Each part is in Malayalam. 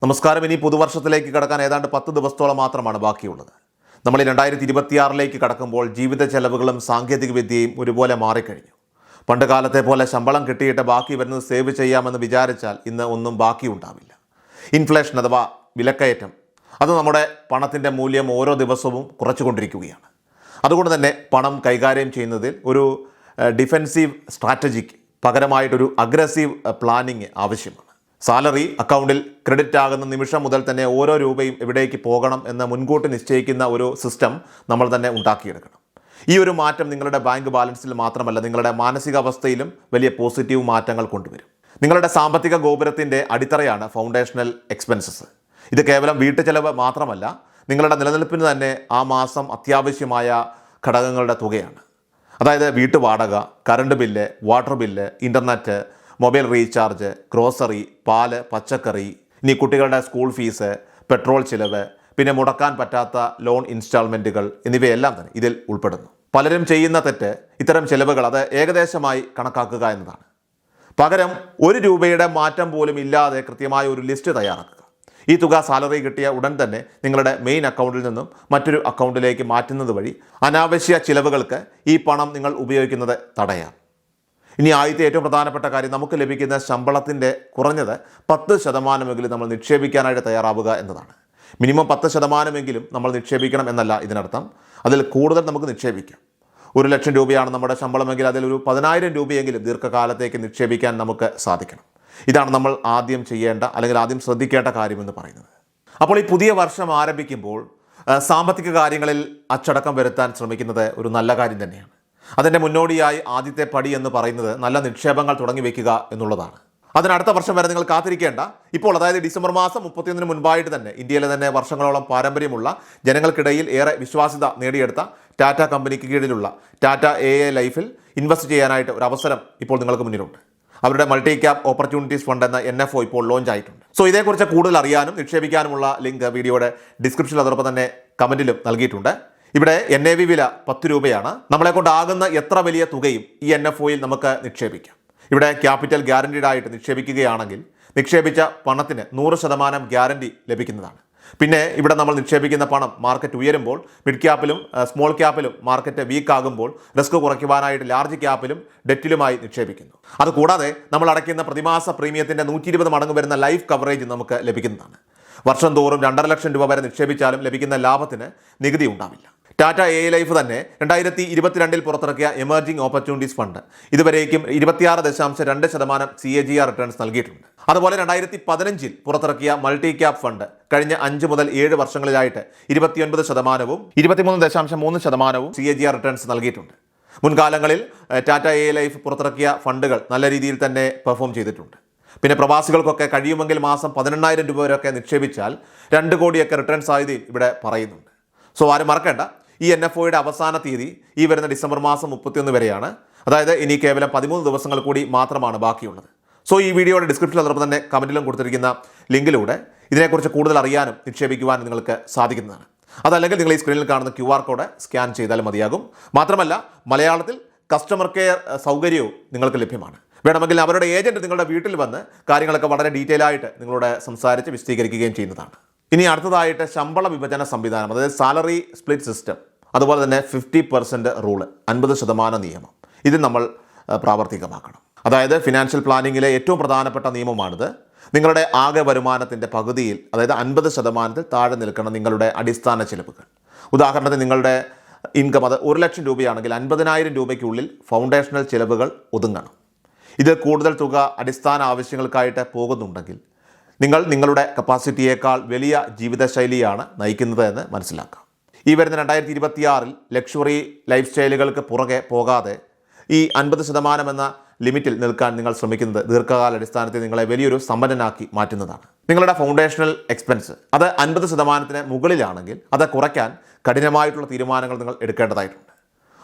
നമസ്കാരം. ഇനി പുതുവർഷത്തിലേക്ക് കടക്കാൻ ഏതാണ്ട് 10 ദിവസത്തോളം മാത്രമാണ് ബാക്കിയുള്ളത്. നമ്മൾ 2026ലേക്ക് കടക്കുമ്പോൾ ജീവിത ചെലവുകളും സാങ്കേതിക വിദ്യയും ഒരുപോലെ മാറിക്കഴിഞ്ഞു. പണ്ട് കാലത്തെ പോലെ ശമ്പളം കിട്ടിയിട്ട് ബാക്കി വരുന്നത് സേവ് ചെയ്യാമെന്ന് വിചാരിച്ചാൽ ഇന്ന് ഒന്നും ബാക്കിയുണ്ടാവില്ല. ഇൻഫ്ലേഷൻ അഥവാ വിലക്കയറ്റം അത് നമ്മുടെ പണത്തിൻ്റെ മൂല്യം ഓരോ ദിവസവും കുറച്ചുകൊണ്ടിരിക്കുകയാണ്. അതുകൊണ്ട് തന്നെ പണം കൈകാര്യം ചെയ്യുന്നതിൽ ഒരു ഡിഫെൻസീവ് സ്ട്രാറ്റജിക്ക് പകരമായിട്ടൊരു അഗ്രസീവ് പ്ലാനിങ് ആവശ്യമാണ്. സാലറി അക്കൗണ്ടിൽ ക്രെഡിറ്റ് ആകുന്ന നിമിഷം മുതൽ തന്നെ ഓരോ രൂപയും എവിടേക്ക് പോകണം എന്ന് മുൻകൂട്ടി നിശ്ചയിക്കുന്ന ഒരു സിസ്റ്റം നമ്മൾ തന്നെ ഉണ്ടാക്കിയെടുക്കണം. ഈ ഒരു മാറ്റം നിങ്ങളുടെ ബാങ്ക് ബാലൻസിൽ മാത്രമല്ല, നിങ്ങളുടെ മാനസികാവസ്ഥയിലും വലിയ പോസിറ്റീവ് മാറ്റങ്ങൾ കൊണ്ടുവരും. നിങ്ങളുടെ സാമ്പത്തിക ഗോപുരത്തിൻ്റെ അടിത്തറയാണ് ഫൗണ്ടേഷണൽ എക്സ്പെൻസസ്. ഇത് കേവലം വീട്ടുചെലവ് മാത്രമല്ല, നിങ്ങളുടെ നിലനിൽപ്പിന് തന്നെ ആ മാസം അത്യാവശ്യമായ ഘടകങ്ങളുടെ തുകയാണ്. അതായത് വീട്ടുവാടക, current bill, water bill, internet, mobile recharge, grocery, പാല്, പച്ചക്കറി, ഇനി കുട്ടികളുടെ സ്കൂൾ ഫീസ്, പെട്രോൾ ചിലവ്, പിന്നെ മുടക്കാൻ പറ്റാത്ത ലോൺ ഇൻസ്റ്റാൾമെൻറ്റുകൾ എന്നിവയെല്ലാം തന്നെ ഇതിൽ ഉൾപ്പെടുന്നു. പലരും ചെയ്യുന്ന തെറ്റ് ഇത്തരം ചിലവുകൾ അത് ഏകദേശമായി കണക്കാക്കുക എന്നതാണ്. പകരം 1 രൂപയുടെ മാറ്റം പോലും ഇല്ലാതെ കൃത്യമായ ഒരു ലിസ്റ്റ് തയ്യാറാക്കുക. ഈ തുക സാലറി കിട്ടിയ ഉടൻ തന്നെ നിങ്ങളുടെ മെയിൻ അക്കൗണ്ടിൽ നിന്നും മറ്റൊരു അക്കൗണ്ടിലേക്ക് മാറ്റുന്നത് വഴി അനാവശ്യ ചിലവുകൾക്ക് ഈ പണം നിങ്ങൾ ഉപയോഗിക്കുന്നത് തടയാം. ഇനി ആദ്യത്തെ ഏറ്റവും പ്രധാനപ്പെട്ട കാര്യം, നമുക്ക് ലഭിക്കുന്ന ശമ്പളത്തിൻ്റെ കുറഞ്ഞത് 10% നമ്മൾ നിക്ഷേപിക്കാനായിട്ട് തയ്യാറാവുക എന്നതാണ്. മിനിമം 10% നമ്മൾ നിക്ഷേപിക്കണം എന്നല്ല ഇതിനർത്ഥം. അതിൽ കൂടുതൽ നമുക്ക് നിക്ഷേപിക്കാം. 1 ലക്ഷം രൂപയാണ് നമ്മുടെ ശമ്പളമെങ്കിൽ അതിൽ ഒരു 10,000 രൂപയെങ്കിലും ദീർഘകാലത്തേക്ക് നിക്ഷേപിക്കാൻ നമുക്ക് സാധിക്കണം. ഇതാണ് നമ്മൾ ആദ്യം ചെയ്യേണ്ട അല്ലെങ്കിൽ ആദ്യം ശ്രദ്ധിക്കേണ്ട കാര്യമെന്ന് പറയുന്നത്. അപ്പോൾ ഈ പുതിയ വർഷം ആരംഭിക്കുമ്പോൾ സാമ്പത്തിക കാര്യങ്ങളിൽ അച്ചടക്കം വരുത്താൻ ശ്രമിക്കുന്നത് ഒരു നല്ല കാര്യം തന്നെയാണ്. അതിൻ്റെ മുന്നോടിയായി ആദ്യത്തെ പടി എന്ന് പറയുന്നത് നല്ല നിക്ഷേപങ്ങൾ തുടങ്ങി വയ്ക്കുക എന്നുള്ളതാണ്. അതിനടുത്ത വർഷം വരെ നിങ്ങൾ കാത്തിരിക്കേണ്ട. ഇപ്പോൾ അതായത് ഡിസംബർ മാസം 31 മുൻപായിട്ട് തന്നെ ഇന്ത്യയിലെ തന്നെ വർഷങ്ങളോളം പാരമ്പര്യമുള്ള ജനങ്ങൾക്കിടയിൽ ഏറെ വിശ്വാസ്യത നേടിയെടുത്ത ടാറ്റ കമ്പനിക്ക് കീഴിലുള്ള ടാറ്റ AI ലൈഫിൽ ഇൻവെസ്റ്റ് ചെയ്യാനായിട്ട് ഒരു അവസരം ഇപ്പോൾ നിങ്ങൾക്ക് മുന്നിലുണ്ട്. അവരുടെ മൾട്ടി ക്യാപ് ഓപ്പർച്യൂണിറ്റീസ് ഫണ്ട് എന്ന NFO ഇപ്പോൾ ലോഞ്ച് ആയിട്ടുണ്ട്. സോ ഇതേക്കുറിച്ച് കൂടുതൽ അറിയാനും നിക്ഷേപിക്കാനുമുള്ള ലിങ്ക് വീഡിയോയുടെ ഡിസ്ക്രിപ്ഷനിൽ അതോടൊപ്പം തന്നെ കമൻറ്റിലും നൽകിയിട്ടുണ്ട്. ഇവിടെ NAV വില 10 രൂപയാണ്. നമ്മളെ കൊണ്ടാകുന്ന എത്ര വലിയ തുകയും ഈ NFOയിൽ നമുക്ക് നിക്ഷേപിക്കാം. ഇവിടെ ക്യാപിറ്റൽ ഗ്യാരണ്ടീഡ് ആയിട്ട് നിക്ഷേപിക്കുകയാണെങ്കിൽ നിക്ഷേപിച്ച പണത്തിന് 100% ഗ്യാരണ്ടി ലഭിക്കുന്നതാണ്. പിന്നെ ഇവിടെ നമ്മൾ നിക്ഷേപിക്കുന്ന പണം മാർക്കറ്റ് ഉയരുമ്പോൾ മിഡ് ക്യാപ്പിലും സ്മോൾ ക്യാപ്പിലും മാർക്കറ്റ് വീക്ക് ആകുമ്പോൾ റിസ്ക് കുറയ്ക്കുവാനായിട്ട് ലാർജ് ക്യാപ്പിലും ഡെറ്റിലുമായി നിക്ഷേപിക്കുന്നു. അതുകൂടാതെ നമ്മൾ അടയ്ക്കുന്ന പ്രതിമാസ പ്രീമിയത്തിൻ്റെ 120 മടങ്ങ് വരുന്ന ലൈഫ് കവറേജ് നമുക്ക് ലഭിക്കുന്നതാണ്. വർഷം തോറും 2.5 ലക്ഷം രൂപ വരെ നിക്ഷേപിച്ചാലും ലഭിക്കുന്ന ലാഭത്തിന് നികുതി ഉണ്ടാവില്ല. ടാറ്റ AI ലൈഫ് തന്നെ 2022 പുറത്തിറക്കിയ എമർജിംഗ് ഓപ്പർച്യൂണിറ്റീസ് ഫണ്ട് ഇതുവരേക്കും 26.2% CAGR റിട്ടേൺസ് നൽകിയിട്ടുണ്ട്. അതുപോലെ 2015 പുറത്തിറക്കിയ മൾട്ടി ക്യാപ് ഫണ്ട് കഴിഞ്ഞ 5 മുതൽ 7 വർഷങ്ങളിലായിട്ട് 29%, 23.3% CAGR റിട്ടേൺസ് നൽകിയിട്ടുണ്ട്. മുൻകാലങ്ങളിൽ ടാറ്റ AI ലൈഫ് പുറത്തിറക്കിയ ഫണ്ടുകൾ നല്ല രീതിയിൽ തന്നെ പെർഫോം ചെയ്തിട്ടുണ്ട്. പിന്നെ പ്രവാസികൾക്കൊക്കെ കഴിയുമെങ്കിൽ മാസം 18,000 രൂപ വരെയൊക്കെ നിക്ഷേപിച്ചാൽ 2 കോടിയൊക്കെ റിട്ടേൺ സാധ്യതയും ഇവിടെ പറയുന്നുണ്ട്. സോ ആരും മറക്കേണ്ട, ഈ NFOയുടെ അവസാന തീയതി ഈ വരുന്ന ഡിസംബർ മാസം 31 വരെയാണ്. അതായത് ഇനി കേവലം 13 ദിവസങ്ങൾ കൂടി മാത്രമാണ് ബാക്കിയുള്ളത്. സോ ഈ വീഡിയോയുടെ ഡിസ്ക്രിപ്ഷനിൽ അതോടൊപ്പം തന്നെ കമൻറ്റിലും കൊടുത്തിരിക്കുന്ന ലിങ്കിലൂടെ ഇതിനെക്കുറിച്ച് കൂടുതൽ അറിയാനും നിക്ഷേപിക്കുവാനും നിങ്ങൾക്ക് സാധിക്കുന്നതാണ്. അതല്ലെങ്കിൽ നിങ്ങൾ ഈ സ്ക്രീനിൽ കാണുന്ന QR കോഡ് സ്കാൻ ചെയ്താൽ മതിയാകും. മാത്രമല്ല മലയാളത്തിൽ കസ്റ്റമർ കെയർ സൗകര്യവും നിങ്ങൾക്ക് ലഭ്യമാണ്. വേണമെങ്കിൽ അവരുടെ ഏജൻറ്റ് നിങ്ങളുടെ വീട്ടിൽ വന്ന് കാര്യങ്ങളൊക്കെ വളരെ ഡീറ്റെയിൽ ആയിട്ട് നിങ്ങളോട് സംസാരിച്ച് വിശദീകരിക്കുകയും ചെയ്യുന്നതാണ്. ഇനി അടുത്തതായിട്ട് ശമ്പള വിഭജന സംവിധാനം, അതായത് സാലറി സ്പ്ലിറ്റ് സിസ്റ്റം, അതുപോലെ തന്നെ 50% റൂള്, 50% നിയമം, ഇത് നമ്മൾ പ്രാവർത്തികമാക്കണം. അതായത് ഫിനാൻഷ്യൽ പ്ലാനിങ്ങിലെ ഏറ്റവും പ്രധാനപ്പെട്ട നിയമമാണിത്. നിങ്ങളുടെ ആകെ വരുമാനത്തിൻ്റെ പകുതിയിൽ, അതായത് 50% താഴെ നിൽക്കണം നിങ്ങളുടെ അടിസ്ഥാന ചിലവുകൾ. ഉദാഹരണത്തിന് നിങ്ങളുടെ ഇൻകം അത് 1 ലക്ഷം രൂപയാണെങ്കിൽ 50,000 രൂപയ്ക്കുള്ളിൽ ഫൗണ്ടേഷണൽ ചിലവുകൾ ഒതുങ്ങണം. ഇത് കൂടുതൽ തുക അടിസ്ഥാന ആവശ്യങ്ങൾക്കായിട്ട് പോകുന്നുണ്ടെങ്കിൽ നിങ്ങൾ നിങ്ങളുടെ കപ്പാസിറ്റിയേക്കാൾ വലിയ ജീവിതശൈലിയാണ് നയിക്കുന്നത് എന്ന് മനസ്സിലാക്കാം. ഈ വരുന്ന 2026 ലക്ഷറി ലൈഫ് സ്റ്റൈലുകൾക്ക് പുറകെ പോകാതെ ഈ 50% എന്ന ലിമിറ്റിൽ നിൽക്കാൻ നിങ്ങൾ ശ്രമിക്കുന്നത് ദീർഘകാല അടിസ്ഥാനത്തിൽ നിങ്ങളെ വലിയൊരു സമ്പന്നനാക്കി മാറ്റുന്നതാണ്. നിങ്ങളുടെ ഫൗണ്ടേഷണൽ എക്സ്പെൻസ് അത് 50%-ന് മുകളിലാണെങ്കിൽ അത് കുറയ്ക്കാൻ കഠിനമായിട്ടുള്ള തീരുമാനങ്ങൾ നിങ്ങൾ എടുക്കേണ്ടതായിട്ടുണ്ട്.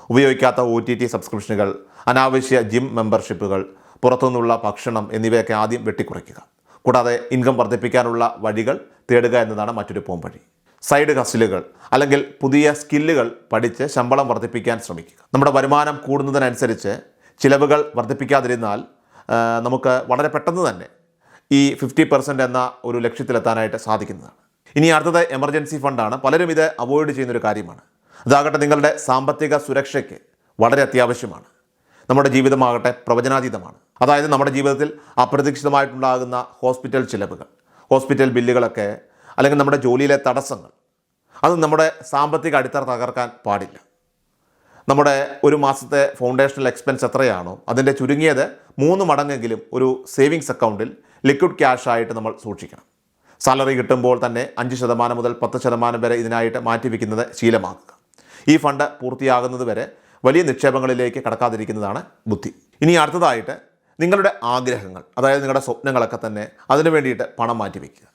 ഉപയോഗിക്കാത്ത OTT സബ്സ്ക്രിപ്ഷനുകൾ, അനാവശ്യ ജിം മെമ്പർഷിപ്പുകൾ, പുറത്തുനിന്നുള്ള ഭക്ഷണം എന്നിവയൊക്കെ ആദ്യം വെട്ടിക്കുറയ്ക്കുക. കൂടാതെ ഇൻകം വർദ്ധിപ്പിക്കാനുള്ള വഴികൾ തേടുക എന്നതാണ് മറ്റൊരു പോംവഴി. സൈഡ് ഹസിലുകൾ അല്ലെങ്കിൽ പുതിയ സ്കില്ലുകൾ പഠിച്ച് ശമ്പളം വർദ്ധിപ്പിക്കാൻ ശ്രമിക്കുക. നമ്മുടെ വരുമാനം കൂടുന്നതിനനുസരിച്ച് ചിലവുകൾ വർദ്ധിപ്പിക്കാതിരുന്നാൽ നമുക്ക് വളരെ പെട്ടെന്ന് തന്നെ ഈ 50% എന്ന ഒരു ലക്ഷ്യത്തിലെത്താനായിട്ട് സാധിക്കുന്നതാണ്. ഇനി അടുത്തത് എമർജൻസി ഫണ്ടാണ്. പലരും ഇത് അവോയ്ഡ് ചെയ്യുന്നൊരു കാര്യമാണ്. അതാകട്ടെ നിങ്ങളുടെ സാമ്പത്തിക സുരക്ഷയ്ക്ക് വളരെ അത്യാവശ്യമാണ്. നമ്മുടെ ജീവിതമാകട്ടെ പ്രവചനാതീതമാണ്. അതായത് നമ്മുടെ ജീവിതത്തിൽ അപ്രതീക്ഷിതമായിട്ടുണ്ടാകുന്ന ഹോസ്പിറ്റൽ ചിലവുകൾ, ഹോസ്പിറ്റൽ ബില്ലുകളൊക്കെ, അല്ലെങ്കിൽ നമ്മുടെ ജോലിയിലെ തടസ്സങ്ങൾ, അത് നമ്മുടെ സാമ്പത്തിക അടിത്തറ തകർക്കാൻ പാടില്ല. നമ്മുടെ ഒരു മാസത്തെ ഫൗണ്ടേഷണൽ എക്സ്പെൻസ് എത്രയാണോ അതിൻ്റെ ചുരുങ്ങിയത് 3 മടങ്ങെങ്കിലും ഒരു സേവിങ്സ് അക്കൗണ്ടിൽ ലിക്വിഡ് ക്യാഷ് ആയിട്ട് നമ്മൾ സൂക്ഷിക്കണം. സാലറി കിട്ടുമ്പോൾ തന്നെ 5% മുതൽ 10% വരെ ഇതിനായിട്ട് മാറ്റിവെക്കുന്നത് ശീലമാക്കുക. ഈ ഫണ്ട് പൂർത്തിയാകുന്നത് വരെ വലിയ നിക്ഷേപങ്ങളിലേക്ക് കടക്കാതിരിക്കുന്നതാണ് ബുദ്ധി. ഇനി അടുത്തതായിട്ട് നിങ്ങളുടെ ആഗ്രഹങ്ങൾ, അതായത് നിങ്ങളുടെ സ്വപ്നങ്ങളൊക്കെ തന്നെ അതിനു വേണ്ടിയിട്ട് പണം മാറ്റിവെക്കുക.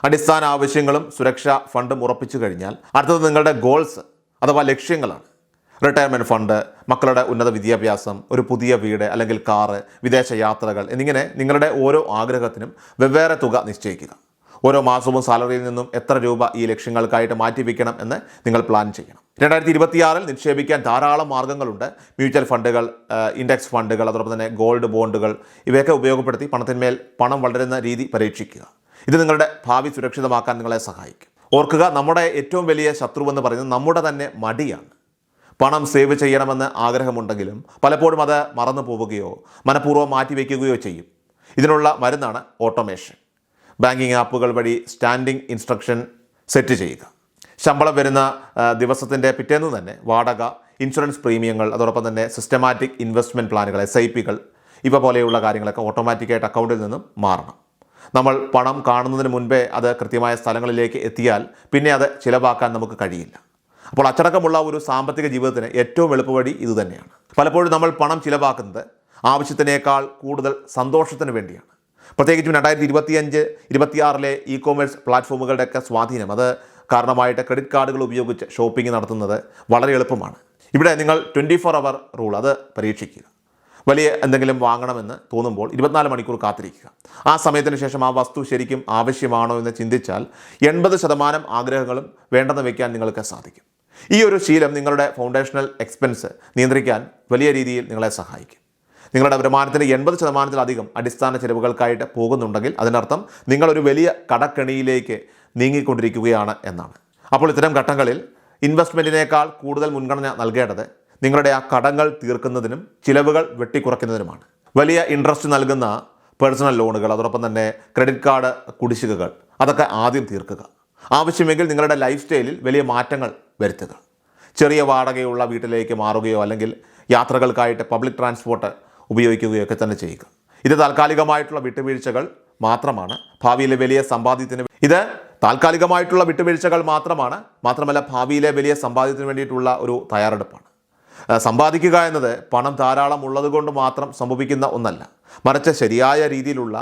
അടിസ്ഥാന ആവശ്യങ്ങളും സുരക്ഷാ ഫണ്ടും ഉറപ്പിച്ചു കഴിഞ്ഞാൽ അടുത്തത് നിങ്ങളുടെ ഗോൾസ് അഥവാ ലക്ഷ്യങ്ങളാണ്. റിട്ടയർമെൻറ്റ് ഫണ്ട്, മക്കളുടെ ഉന്നത വിദ്യാഭ്യാസം, ഒരു പുതിയ വീട് അല്ലെങ്കിൽ കാറ്, വിദേശ യാത്രകൾ എന്നിങ്ങനെ നിങ്ങളുടെ ഓരോ ആഗ്രഹത്തിനും വെവ്വേറെ തുക നിശ്ചയിക്കുക. ഓരോ മാസവും സാലറിയിൽ നിന്നും എത്ര രൂപ ഈ ലക്ഷ്യങ്ങൾക്കായിട്ട് മാറ്റിവെക്കണം എന്ന് നിങ്ങൾ പ്ലാൻ ചെയ്യണം. 2026 നിക്ഷേപിക്കാൻ ധാരാളം മാർഗ്ഗങ്ങളുണ്ട്. മ്യൂച്വൽ ഫണ്ടുകൾ, ഇൻഡെക്സ് ഫണ്ടുകൾ, അതോടൊപ്പം തന്നെ ഗോൾഡ് ബോണ്ടുകൾ, ഇവയൊക്കെ ഉപയോഗപ്പെടുത്തി പണത്തിന്മേൽ പണം വളരുന്ന രീതി പരീക്ഷിക്കുക. ഇത് നിങ്ങളുടെ ഭാവി സുരക്ഷിതമാക്കാൻ നിങ്ങളെ സഹായിക്കും. ഓർക്കുക, നമ്മുടെ ഏറ്റവും വലിയ ശത്രുവെന്ന് പറയുന്നത് നമ്മുടെ തന്നെ മടിയാണ്. പണം സേവ് ചെയ്യണമെന്ന് ആഗ്രഹമുണ്ടെങ്കിലും പലപ്പോഴും അത് മറന്നു പോവുകയോ മനഃപൂർവ്വം മാറ്റിവെക്കുകയോ ചെയ്യും. ഇതിനുള്ള മരുന്നാണ് ഓട്ടോമേഷൻ. ബാങ്കിങ് ആപ്പുകൾ വഴി സ്റ്റാൻഡിംഗ് ഇൻസ്ട്രക്ഷൻ സെറ്റ് ചെയ്യുക. ശമ്പളം വരുന്ന ദിവസത്തിൻ്റെ പിറ്റേന്ന് തന്നെ വാടക, ഇൻഷുറൻസ് പ്രീമിയങ്ങൾ, അതോടൊപ്പം തന്നെ സിസ്റ്റമാറ്റിക് ഇൻവെസ്റ്റ്മെൻറ്റ് പ്ലാനുകൾ, SIP-കൾ, ഇവ പോലെയുള്ള കാര്യങ്ങളൊക്കെ ഓട്ടോമാറ്റിക്കായിട്ട് അക്കൗണ്ടിൽ നിന്നും മാറണം. നമ്മൾ പണം കാണുന്നതിന് മുൻപേ അത് കൃത്യമായ സ്ഥലങ്ങളിലേക്ക് എത്തിയാൽ പിന്നെ അത് ചിലവാക്കാൻ നമുക്ക് കഴിയില്ല. അപ്പോൾ അച്ചടക്കമുള്ള ഒരു സാമ്പത്തിക ജീവിതത്തിന് ഏറ്റവും എളുപ്പവഴി ഇതുതന്നെയാണ്. പലപ്പോഴും നമ്മൾ പണം ചിലവാക്കുന്നത് ആവശ്യത്തിനേക്കാൾ കൂടുതൽ സന്തോഷത്തിന് വേണ്ടിയാണ്. പ്രത്യേകിച്ചും 2025-26 ഇ-കൊമേഴ്സ് പ്ലാറ്റ്ഫോമുകളുടെയൊക്കെ സ്വാധീനം അത് കാരണമായിട്ട് ക്രെഡിറ്റ് കാർഡുകൾ ഉപയോഗിച്ച് ഷോപ്പിംഗ് നടത്തുന്നത് വളരെ എളുപ്പമാണ്. ഇവിടെ നിങ്ങൾ 24 അവർ റൂൾ അത് പരീക്ഷിക്കുക. വലിയ എന്തെങ്കിലും വാങ്ങണമെന്ന് തോന്നുമ്പോൾ 24 മണിക്കൂർ കാത്തിരിക്കുക. ആ സമയത്തിന് ശേഷം ആ വസ്തു ശരിക്കും ആവശ്യമാണോ എന്ന് ചിന്തിച്ചാൽ 80% ആഗ്രഹങ്ങളും വേണ്ടെന്ന് വയ്ക്കാൻ നിങ്ങൾക്ക് സാധിക്കും. ഈ ഒരു ശീലം നിങ്ങളുടെ ഫൗണ്ടേഷണൽ എക്സ്പെൻസ് നിയന്ത്രിക്കാൻ വലിയ രീതിയിൽ നിങ്ങളെ സഹായിക്കും. നിങ്ങളുടെ വരുമാനത്തിന് 80%-ലധികം അടിസ്ഥാന ചിലവുകൾക്കായിട്ട് പോകുന്നുണ്ടെങ്കിൽ അതിനർത്ഥം നിങ്ങളൊരു വലിയ കടക്കെണിയിലേക്ക് നീങ്ങിക്കൊണ്ടിരിക്കുകയാണ് എന്നാണ്. അപ്പോൾ ഇത്തരം ഘട്ടങ്ങളിൽ ഇൻവെസ്റ്റ്മെൻറ്റിനേക്കാൾ കൂടുതൽ മുൻഗണന നൽകേണ്ടത് നിങ്ങളുടെ ആ കടങ്ങൾ തീർക്കുന്നതിനും ചിലവുകൾ വെട്ടിക്കുറയ്ക്കുന്നതിനുമാണ്. വലിയ ഇൻട്രസ്റ്റ് നൽകുന്ന പേഴ്സണൽ ലോണുകൾ, അതോടൊപ്പം തന്നെ ക്രെഡിറ്റ് കാർഡ് കുടിശ്ശികകൾ, അതൊക്കെ ആദ്യം തീർക്കുക. ആവശ്യമെങ്കിൽ നിങ്ങളുടെ ലൈഫ് സ്റ്റൈലിൽ വലിയ മാറ്റങ്ങൾ വരുത്തുക. ചെറിയ വാടകയുള്ള വീട്ടിലേക്ക് മാറുകയോ അല്ലെങ്കിൽ യാത്രകൾക്കായിട്ട് പബ്ലിക് ട്രാൻസ്പോർട്ട് ഉപയോഗിക്കുകയോ ഒക്കെ തന്നെ ചെയ്യുക. ഇത് താൽക്കാലികമായിട്ടുള്ള വിട്ടുവീഴ്ചകൾ മാത്രമാണ്. ഭാവിയിലെ വലിയ സമ്പാദ്യത്തിന് മാത്രമല്ല ഭാവിയിലെ വലിയ സമ്പാദ്യത്തിന് വേണ്ടിയിട്ടുള്ള ഒരു തയ്യാറെടുപ്പാണ്. സമ്പാദിക്കുക എന്നത് പണം ധാരാളം ഉള്ളത് കൊണ്ട് മാത്രം സംഭവിക്കുന്ന ഒന്നല്ല, മറിച്ച് ശരിയായ രീതിയിലുള്ള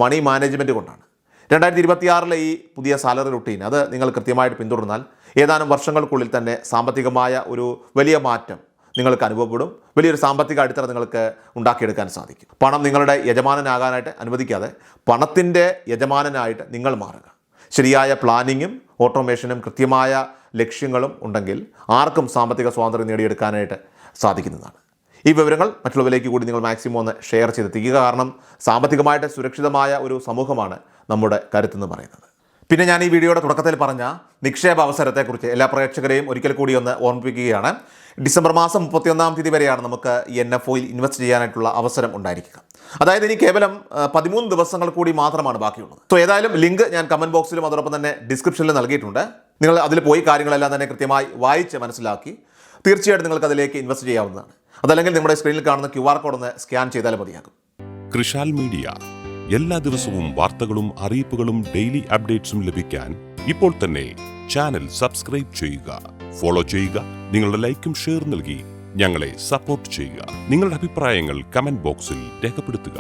മണി മാനേജ്മെൻറ്റ് കൊണ്ടാണ്. 2026 ഈ പുതിയ സാലറി റുട്ടീൻ അത് നിങ്ങൾ കൃത്യമായിട്ട് പിന്തുടർന്നാൽ ഏതാനും വർഷങ്ങൾക്കുള്ളിൽ തന്നെ സാമ്പത്തികമായ ഒരു വലിയ മാറ്റം നിങ്ങൾക്ക് അനുഭവപ്പെടും. വലിയൊരു സാമ്പത്തിക അടിത്തറ നിങ്ങൾക്ക് ഉണ്ടാക്കിയെടുക്കാൻ സാധിക്കും. പണം നിങ്ങളുടെ യജമാനനാകാനായിട്ട് അനുവദിക്കാതെ പണത്തിൻ്റെ യജമാനനായിട്ട് നിങ്ങൾ മാറുക. ശരിയായ പ്ലാനിങ്ങും ഓട്ടോമേഷനും കൃത്യമായ ലക്ഷ്യങ്ങളും ഉണ്ടെങ്കിൽ ആർക്കും സാമ്പത്തിക സ്വാതന്ത്ര്യം നേടിയെടുക്കാനായിട്ട് സാധിക്കുന്നതാണ്. ഈ വിവരങ്ങൾ മറ്റുള്ളവരിലേക്ക് കൂടി നിങ്ങൾ മാക്സിമം ഒന്ന് ഷെയർ ചെയ്തെത്തിക്കുക. കാരണം സാമ്പത്തികമായിട്ട് സുരക്ഷിതമായ ഒരു സമൂഹമാണ് നമ്മുടെ കരുത്തെന്ന് പറയുന്നത്. പിന്നെ ഞാൻ ഈ വീഡിയോയുടെ തുടക്കത്തിൽ പറഞ്ഞ നിക്ഷേപ അവസരത്തെക്കുറിച്ച് എല്ലാ പ്രേക്ഷകരെയും ഒരിക്കൽ കൂടി ഒന്ന് ഓർമ്മിപ്പിക്കുകയാണ്. ഡിസംബർ മാസം 31 വരെയാണ് നമുക്ക് ഈ NFOയിൽ ഇൻവെസ്റ്റ് ചെയ്യാനായിട്ടുള്ള അവസരം ഉണ്ടായിരിക്കുക. അതായത് ഇനി കേവലം 13 ദിവസങ്ങൾ കൂടി മാത്രമാണ് ബാക്കിയുള്ളത്. സോ ഏതായാലും ലിങ്ക് ഞാൻ കമൻറ്റ് ബോക്സിലും അതോടൊപ്പം തന്നെ ഡിസ്ക്രിപ്ഷനിലും നൽകിയിട്ടുണ്ട്. നിങ്ങൾ അതിൽ പോയി കാര്യങ്ങളെല്ലാം തന്നെ കൃത്യമായി വായിച്ച് മനസ്സിലാക്കി തീർച്ചയായിട്ടും നിങ്ങൾക്ക് അതിലേക്ക് ഇൻവെസ്റ്റ് ചെയ്യാവുന്നതാണ്. അതല്ലെങ്കിൽ നമ്മുടെ സ്ക്രീനിൽ കാണുന്ന QR കോഡ് ഒന്ന് സ്കാൻ ചെയ്താൽ മതിയാകും. കൃഷാൽ മീഡിയ എല്ലാ ദിവസവും വാർത്തകളും അറിയിപ്പുകളും ഡെയിലി അപ്ഡേറ്റ്സും ലഭിക്കാൻ ഇപ്പോൾ തന്നെ ചാനൽ സബ്സ്ക്രൈബ് ചെയ്യുക, ഫോളോ ചെയ്യുക. നിങ്ങളുടെ ലൈക്കും ഷെയർ നൽകി ഞങ്ങളെ സപ്പോർട്ട് ചെയ്യുക. നിങ്ങളുടെ അഭിപ്രായങ്ങൾ കമന്റ് ബോക്സിൽ രേഖപ്പെടുത്തുക.